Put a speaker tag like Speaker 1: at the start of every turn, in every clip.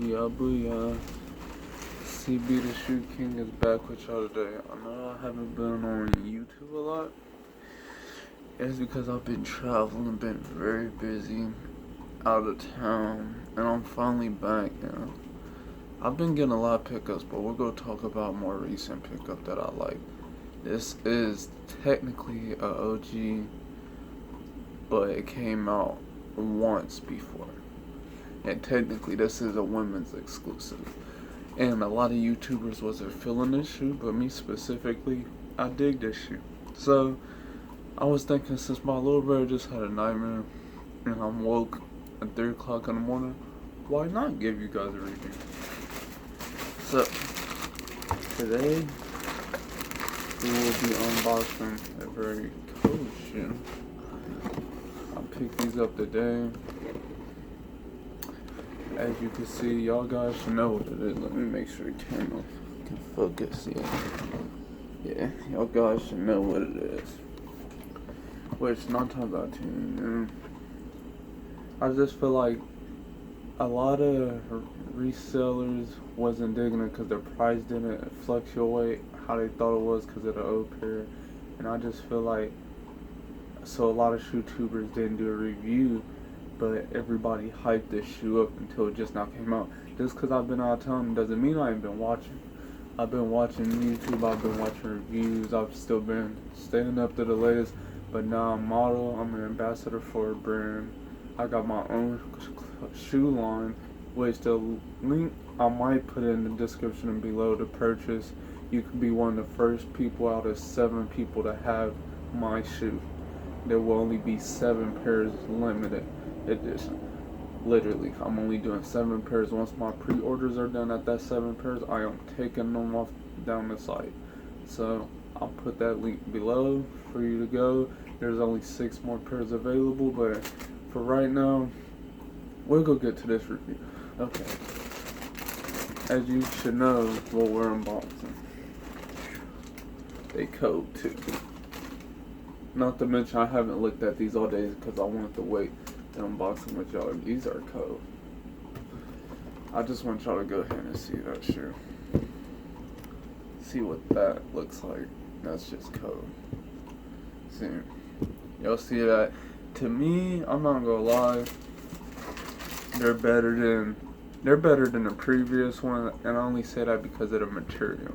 Speaker 1: Booyah, booyah. CB the Shoe King is back with y'all today. I know I haven't been on YouTube a lot. It's because I've been traveling, been very busy, out of town, and I'm finally back now. I've been getting a lot of pickups, but we're going to talk about more recent pickup that I like. This is technically a OG, but it came out once before. And technically this is a women's exclusive. And a lot of YouTubers wasn't feeling this shoe, but me specifically, I dig this shoe. So I was thinking, since my little brother just had a nightmare and I'm woke at 3 o'clock in the morning, why not give you guys a review? So today we will be unboxing a very cool shoe. I picked these up today. As you can see, y'all guys should know what it is. Let me make sure the camera can focus. Yeah, y'all guys should know what it is. Which 9 times out of 10, I just feel like a lot of resellers wasn't digging it because their price didn't fluctuate how they thought it was because of the old pair. And I just feel like, so a lot of shoe tubers didn't do a review, but everybody hyped this shoe up until it just now came out. Just because I've been out of town doesn't mean I ain't been watching. I've been watching YouTube, I've been watching reviews, I've still been staying up to the latest. But now I'm a model, I'm an ambassador for a brand. I got my own shoe line, which the link I might put in the description below to purchase. You can be one of the first people out of 7 people to have my shoe. There will only be 7 pairs limited edition. Literally, I'm only doing 7 pairs. Once my pre-orders are done at that 7 pairs, I am taking them off down the site. So I'll put that link below for you to go. There's only 6 more pairs available, but for right now, we'll go get to this review. Okay. As you should know, what we're unboxing. They cold too. Not to mention, I haven't looked at these all day because I wanted to wait to unbox them with y'all. These are cold. I just want y'all to go ahead and see that shoe. See what that looks like. That's just cold. See, y'all see that? To me, I'm not gonna lie. They're better than the previous one, and I only say that because of the material.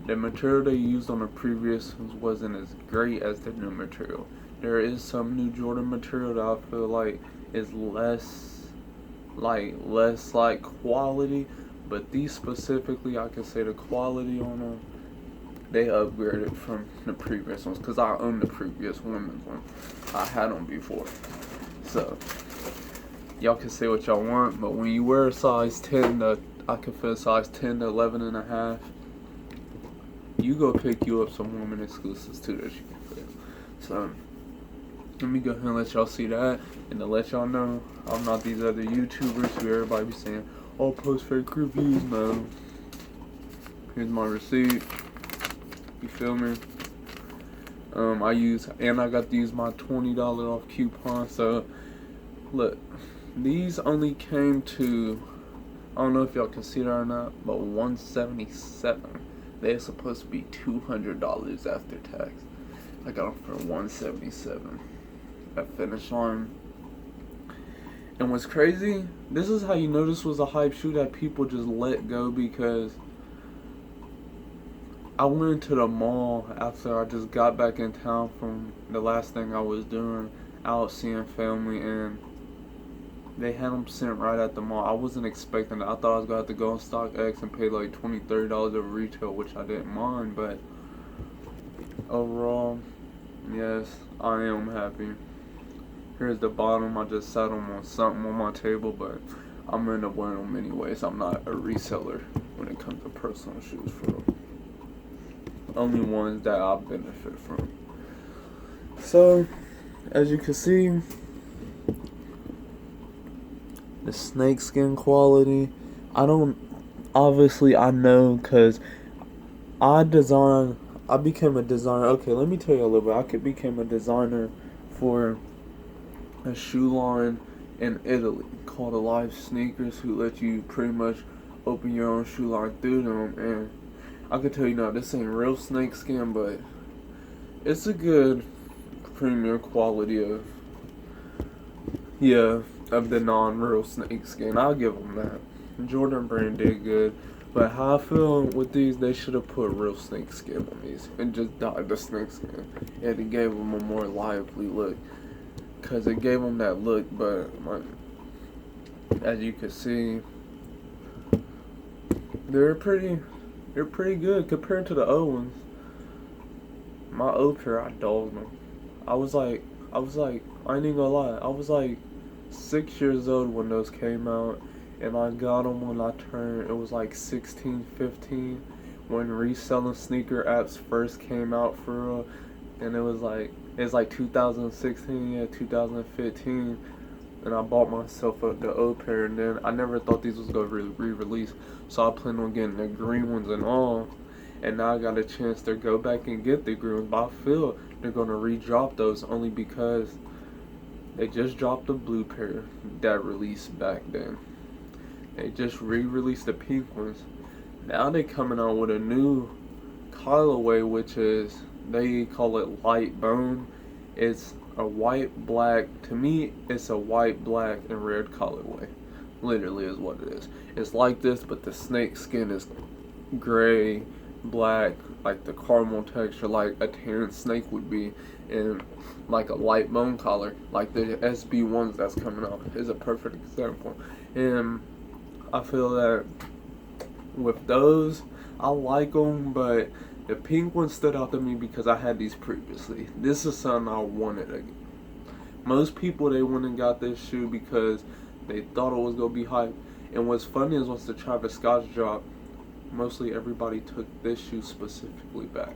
Speaker 1: The material they used on the previous ones wasn't as great as the new material. There is some new Jordan material that I feel like is less quality, but these specifically, I can say the quality on them, they upgraded from the previous ones, because I own the previous women's one. I had them before. So y'all can say what y'all want, but when you wear a size 10 to, I can fit size 10 to 11 and a half, you go pick you up some women exclusives too that you can fit. So let me go ahead and let y'all see that, and to let y'all know, I'm not these other YouTubers who everybody be saying, oh, post fake reviews. No. Here's my receipt. You feel me? I got to use my $20 off coupon. So look, these only came to, I don't know if y'all can see that or not, but $177. They're supposed to be $200 after tax. I got them for $177 at Finish Line. And what's crazy, this is how you know this was a hype shoe that people just let go, because I went to the mall after I just got back in town from the last thing I was doing, out seeing family, and they had them sent right at the mall. I wasn't expecting it. I thought I was going to have to go on StockX and pay like $20, $30 over retail, which I didn't mind, but overall, yes, I am happy. Here's the bottom. I just sat them on something on my table, but I'm going to end up wearing them anyways. I'm not a reseller when it comes to personal shoes for them. Only ones that I benefit from. So, as you can see, the snakeskin quality, I know because I became a designer. Okay, let me tell you a little bit. I became a designer for a shoe line in Italy called Alive Sneakers, who let you pretty much open your own shoe line through them. And I can tell you now, this ain't real snakeskin, but it's a good premium quality of, yeah, of the non-real snakeskin. I'll give them that. Jordan brand did good. But how I feel with these, they should have put real snakeskin on these and just dyed the snakeskin. And it gave them a more lively look. Because it gave them that look, but like, as you can see, they're pretty good compared to the old ones. My old pair, I dogged them. I was like, I ain't even gonna lie, I was like 6 years old when those came out. And I got them when I turned, it was like 16, 15, when reselling sneaker apps first came out for real. And it was like 2016, yeah, 2015. And I bought myself the old pair, and then I never thought these was going to re-release. So I planned on getting the green ones and all. And now I got a chance to go back and get the green ones. But I feel they're going to re-drop those only because they just dropped the blue pair that released back then. They just re-released the pink ones. Now they coming out with a new colorway, which is, they call it light bone. It's a white, black, to me it's a white, black, and red colorway. Literally is what it is. It's like this, but the snake skin is gray, black, like the caramel texture, like a tan snake would be, and like a light bone color, like the SB ones that's coming out is a perfect example. And I feel that with those, I like them, but the pink one stood out to me because I had these previously. This is something I wanted again. Most people, they went and got this shoe because they thought it was going to be hype. And what's funny is once the Travis Scott dropped, mostly everybody took this shoe specifically back.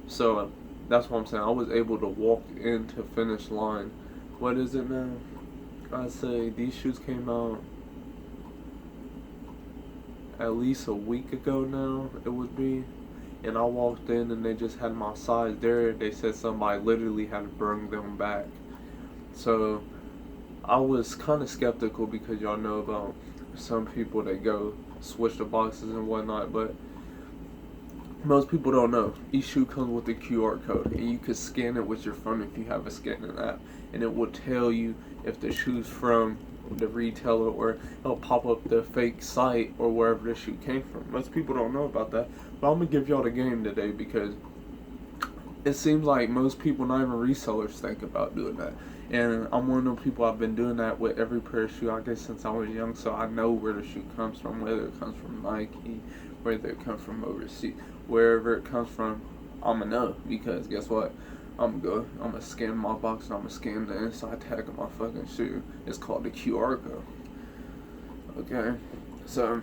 Speaker 1: So that's what I'm saying. I was able to walk into finish line. What is it now? I'd say these shoes came out at least a week ago now, it would be. And I walked in and they just had my size there. They said somebody literally had bring them back. So I was kind of skeptical because y'all know about some people that go switch the boxes and whatnot, but most people don't know. Each shoe comes with a QR code, and you can scan it with your phone if you have a scanning app, and it will tell you if the shoe's from the retailer, or it'll pop up the fake site or wherever the shoe came from. Most people don't know about that, but I'm gonna give y'all the game today because it seems like most people, not even resellers, think about doing that. And I'm one of those people, I've been doing that with every pair of shoe, I guess, since I was young, so I know where the shoe comes from, whether it comes from Nike, whether it comes from overseas, wherever it comes from, I'm gonna know, because guess what? I'm gonna scan my box and I'm gonna scan the inside tag of my fucking shoe. It's called the QR code. Okay, so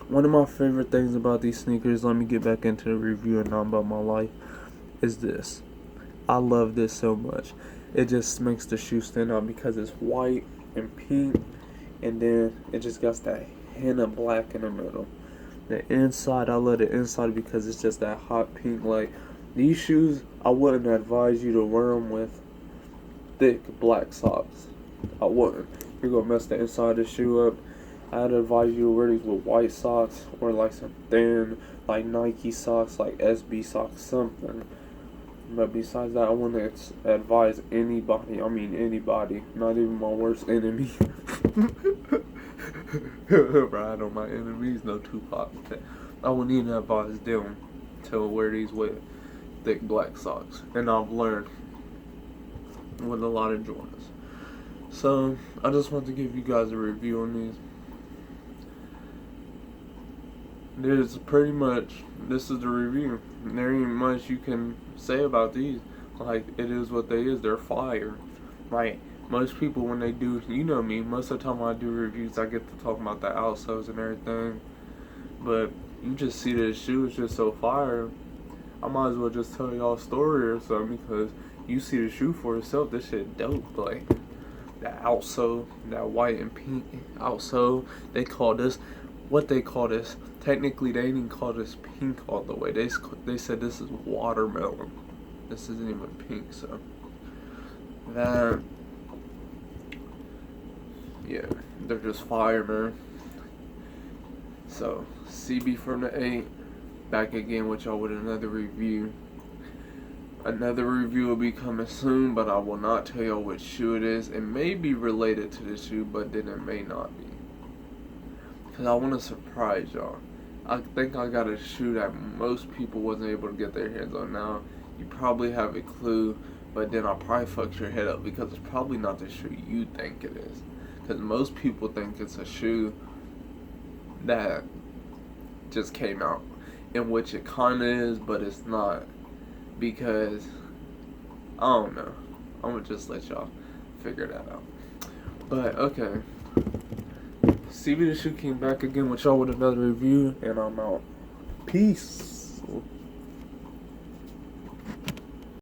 Speaker 1: one of my favorite things about these sneakers, let me get back into the review and not about my life, is this. I love this so much. It just makes the shoe stand out because it's white and pink, and then it just got that hint of black in the middle. The inside, I love the inside because it's just that hot pink. Like, these shoes, I wouldn't advise you to wear them with thick black socks. I wouldn't. You're gonna mess the inside of the shoe up. I'd advise you to wear these with white socks or like some thin, like Nike socks, like SB socks, something. But besides that, I wouldn't advise anybody, not even my worst enemy. Ride on my enemies, no Tupac. I wouldn't even advise them to wear these with thick black socks. And I've learned with a lot of Jordans. So, I just want to give you guys a review on these. There's pretty much, this is the review. There ain't much you can say about these. Like, it is what they is. They're fire. Like, most people when they do, you know me, most of the time when I do reviews, I get to talk about the outsoles and everything. But you just see this shoe is just so fire. I might as well just tell y'all a story or something, because you see the shoe for yourself. This shit dope. Like, that outsole, that white and pink outsole, they call this, what they call this, technically they didn't call this pink all the way. They said this is watermelon. This isn't even pink, so that they're just fire, man. So, CB from the 8, back again with y'all with another review. Another review will be coming soon, but I will not tell y'all which shoe it is. It may be related to the shoe, but then it may not be. Because I want to surprise y'all. I think I got a shoe that most people wasn't able to get their hands on. Now, you probably have a clue, but then I'll probably fuck your head up because it's probably not the shoe you think it is. Because most people think it's a shoe that just came out, in which it kind of is, but it's not. Because, I don't know. I'm going to just let y'all figure that out. But, okay. CB the Shoe King back again with y'all with another review, and I'm out. Peace.